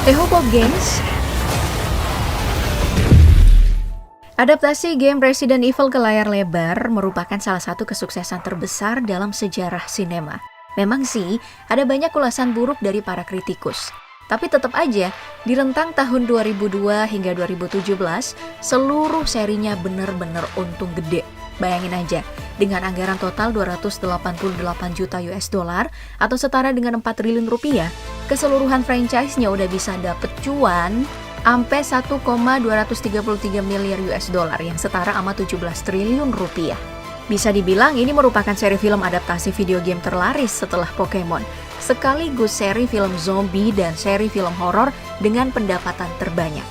Pop Games. Adaptasi game Resident Evil ke layar lebar merupakan salah satu kesuksesan terbesar dalam sejarah sinema. Memang sih, ada banyak ulasan buruk dari para kritikus. Tapi tetap aja, di rentang tahun 2002 hingga 2017, seluruh serinya benar-benar untung gede. Bayangin aja, dengan anggaran total 288 juta US dollar atau setara dengan 4 triliun rupiah, keseluruhan franchise-nya udah bisa dapet cuan sampai 1,233 miliar US dollar yang setara sama 17 triliun rupiah. Bisa dibilang ini merupakan seri film adaptasi video game terlaris setelah Pokemon, sekaligus seri film zombie dan seri film horor dengan pendapatan terbanyak.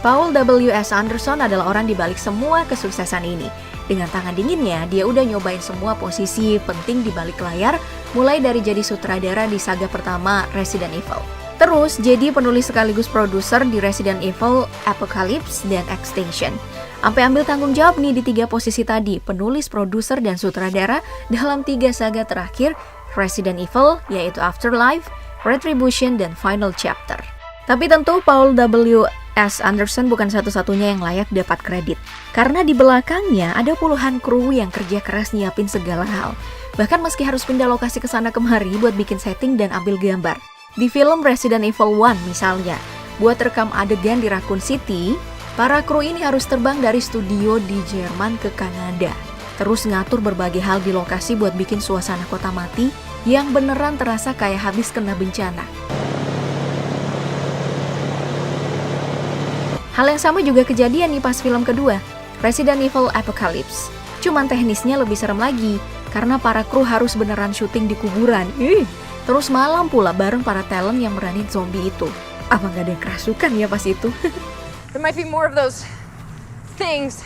Paul W.S. Anderson adalah orang di balik semua kesuksesan ini. Dengan tangan dinginnya, dia udah nyobain semua posisi penting di balik layar, mulai dari jadi sutradara di saga pertama Resident Evil. Terus jadi penulis sekaligus produser di Resident Evil, Apocalypse, dan Extinction. Sampai ambil tanggung jawab nih di 3 posisi tadi, penulis, produser, dan sutradara dalam 3 saga terakhir Resident Evil, yaitu Afterlife, Retribution, dan Final Chapter. Tapi tentu Paul W.S. Anderson bukan satu-satunya yang layak dapat kredit. Karena di belakangnya ada puluhan kru yang kerja keras nyiapin segala hal. Bahkan meski harus pindah lokasi ke sana kemari buat bikin setting dan ambil gambar. Di film Resident Evil 1 misalnya, buat rekam adegan di Raccoon City, para kru ini harus terbang dari studio di Jerman ke Kanada. Terus ngatur berbagai hal di lokasi buat bikin suasana kota mati yang beneran terasa kayak habis kena bencana. Hal yang sama juga kejadian nih pas film kedua, Resident Evil Apocalypse. Cuman teknisnya lebih serem lagi, karena para kru harus beneran syuting di kuburan. Terus malam pula bareng para talent yang meranin zombie itu. Apa nggak ada yang kerasukan ya pas itu? There might be more of those things.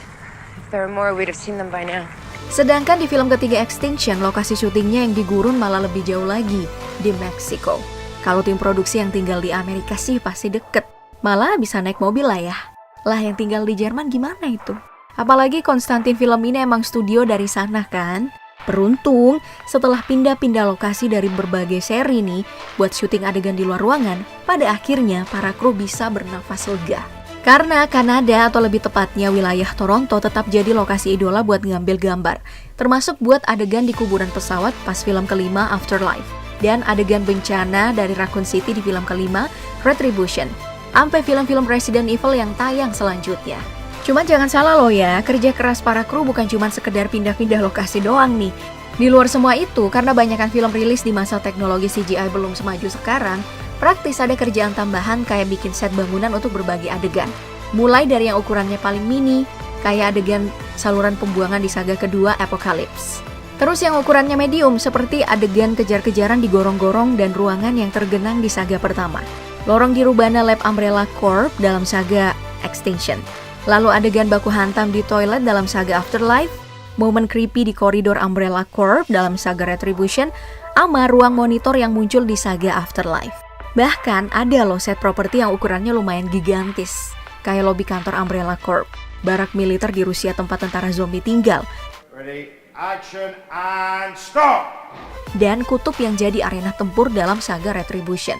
If there were more, we'd have seen them by now. Sedangkan di film ketiga Extinction, lokasi syutingnya yang di gurun malah lebih jauh lagi, di Meksiko. Kalau tim produksi yang tinggal di Amerika sih pasti deket. Malah bisa naik mobil lah ya. Lah yang tinggal di Jerman gimana itu? Apalagi Konstantin Film ini emang studio dari sana kan? Beruntung, setelah pindah-pindah lokasi dari berbagai seri nih, buat syuting adegan di luar ruangan, pada akhirnya para kru bisa bernafas lega. Karena Kanada atau lebih tepatnya wilayah Toronto tetap jadi lokasi idola buat ngambil gambar. Termasuk buat adegan di kuburan pesawat pas film kelima Afterlife. Dan adegan bencana dari Raccoon City di film kelima Retribution. Sampai film-film Resident Evil yang tayang selanjutnya. Cuman jangan salah loh ya, kerja keras para kru bukan cuma sekedar pindah-pindah lokasi doang nih. Di luar semua itu, karena banyakkan film rilis di masa teknologi CGI belum semaju sekarang, praktis ada kerjaan tambahan kayak bikin set bangunan untuk berbagai adegan. Mulai dari yang ukurannya paling mini, kayak adegan saluran pembuangan di saga kedua Apocalypse. Terus yang ukurannya medium, seperti adegan kejar-kejaran di gorong-gorong dan ruangan yang tergenang di saga pertama. Lorong di Rubana Lab Umbrella Corp dalam saga Extinction. Lalu adegan baku hantam di toilet dalam saga Afterlife, momen creepy di koridor Umbrella Corp dalam saga Retribution, sama ruang monitor yang muncul di saga Afterlife. Bahkan ada loh set properti yang ukurannya lumayan gigantis, kayak lobi kantor Umbrella Corp, barak militer di Rusia tempat tentara zombie tinggal. Ready, action, and stop! Dan kutub yang jadi arena tempur dalam saga Retribution.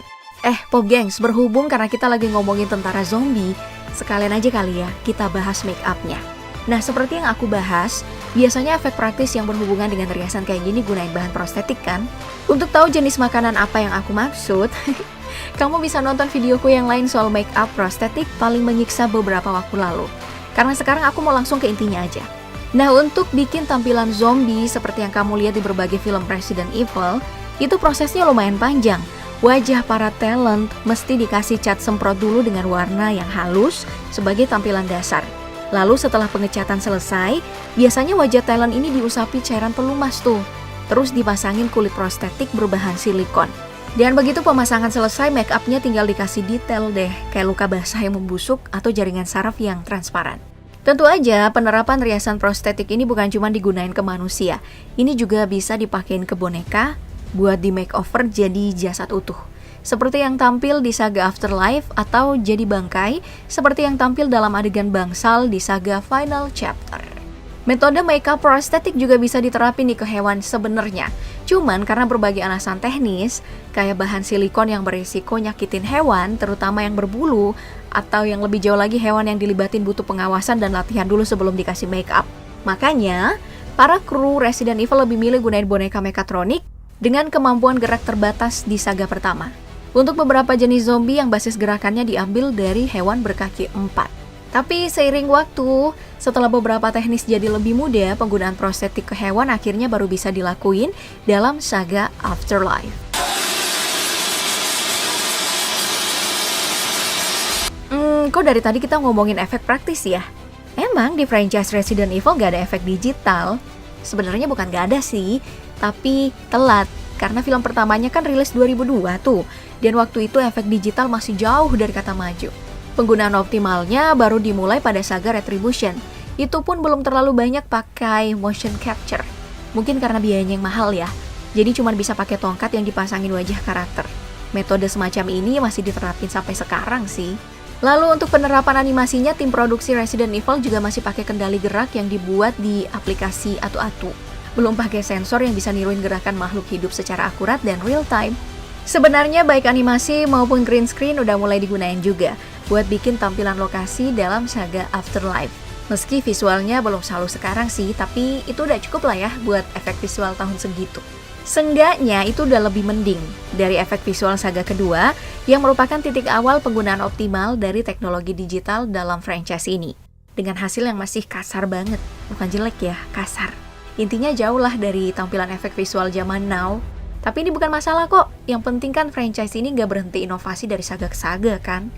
Pop Gengs, berhubung karena kita lagi ngomongin tentara zombie, sekalian aja kali ya kita bahas make up-nya. Nah, seperti yang aku bahas, biasanya efek praktis yang berhubungan dengan riasan kayak gini gunain bahan prostetik kan? Untuk tahu jenis makanan apa yang aku maksud, kamu bisa nonton videoku yang lain soal make up prostetik paling menyiksa beberapa waktu lalu. Karena sekarang aku mau langsung ke intinya aja. Nah, untuk bikin tampilan zombie seperti yang kamu lihat di berbagai film Resident Evil, itu prosesnya lumayan panjang. Wajah para talent mesti dikasih cat semprot dulu dengan warna yang halus sebagai tampilan dasar. Lalu setelah pengecatan selesai, biasanya wajah talent ini diusapi cairan pelumas tuh. Terus dipasangin kulit prostetik berbahan silikon. Dan begitu pemasangan selesai, make up-nya tinggal dikasih detail deh, kayak luka basah yang membusuk atau jaringan saraf yang transparan. Tentu aja, penerapan riasan prostetik ini bukan cuma digunain ke manusia. Ini juga bisa dipakein ke boneka, buat di makeover jadi jasad utuh. Seperti yang tampil di saga Afterlife atau jadi bangkai, seperti yang tampil dalam adegan bangsal di saga Final Chapter. Metode makeup prostetik juga bisa diterapin nih ke hewan sebenarnya. Cuman karena berbagai alasan teknis, kayak bahan silikon yang berisiko nyakitin hewan, terutama yang berbulu, atau yang lebih jauh lagi hewan yang dilibatin butuh pengawasan dan latihan dulu sebelum dikasih makeup. Makanya, para kru Resident Evil lebih milih gunain boneka mekatronik dengan kemampuan gerak terbatas di saga pertama. Untuk beberapa jenis zombie yang basis gerakannya diambil dari hewan berkaki 4. Tapi seiring waktu, setelah beberapa teknis jadi lebih mudah, penggunaan prostetik ke hewan akhirnya baru bisa dilakuin dalam saga Afterlife. Kok dari tadi kita ngomongin efek praktis ya? Emang di franchise Resident Evil gak ada efek digital? Sebenarnya bukan gak ada sih, tapi telat. Karena film pertamanya kan rilis 2002 tuh, dan waktu itu efek digital masih jauh dari kata maju. Penggunaan optimalnya baru dimulai pada saga Retribution. Itu pun belum terlalu banyak pakai motion capture. Mungkin karena biayanya yang mahal ya. Jadi cuma bisa pakai tongkat yang dipasangin wajah karakter. Metode semacam ini masih diterapin sampai sekarang sih. Lalu untuk penerapan animasinya, tim produksi Resident Evil juga masih pakai kendali gerak yang dibuat di aplikasi Atu-Atu. Belum pakai sensor yang bisa niruin gerakan makhluk hidup secara akurat dan real time. Sebenarnya baik animasi maupun green screen udah mulai digunain juga buat bikin tampilan lokasi dalam saga Afterlife. Meski visualnya belum selalu sekarang sih, tapi itu udah cukup lah ya buat efek visual tahun segitu. Seenggaknya itu udah lebih mending dari efek visual saga kedua yang merupakan titik awal penggunaan optimal dari teknologi digital dalam franchise ini. Dengan hasil yang masih kasar banget, bukan jelek ya, kasar. Intinya jauh lah dari tampilan efek visual zaman now. Tapi ini bukan masalah kok, yang penting kan franchise ini gak berhenti inovasi dari saga ke saga kan.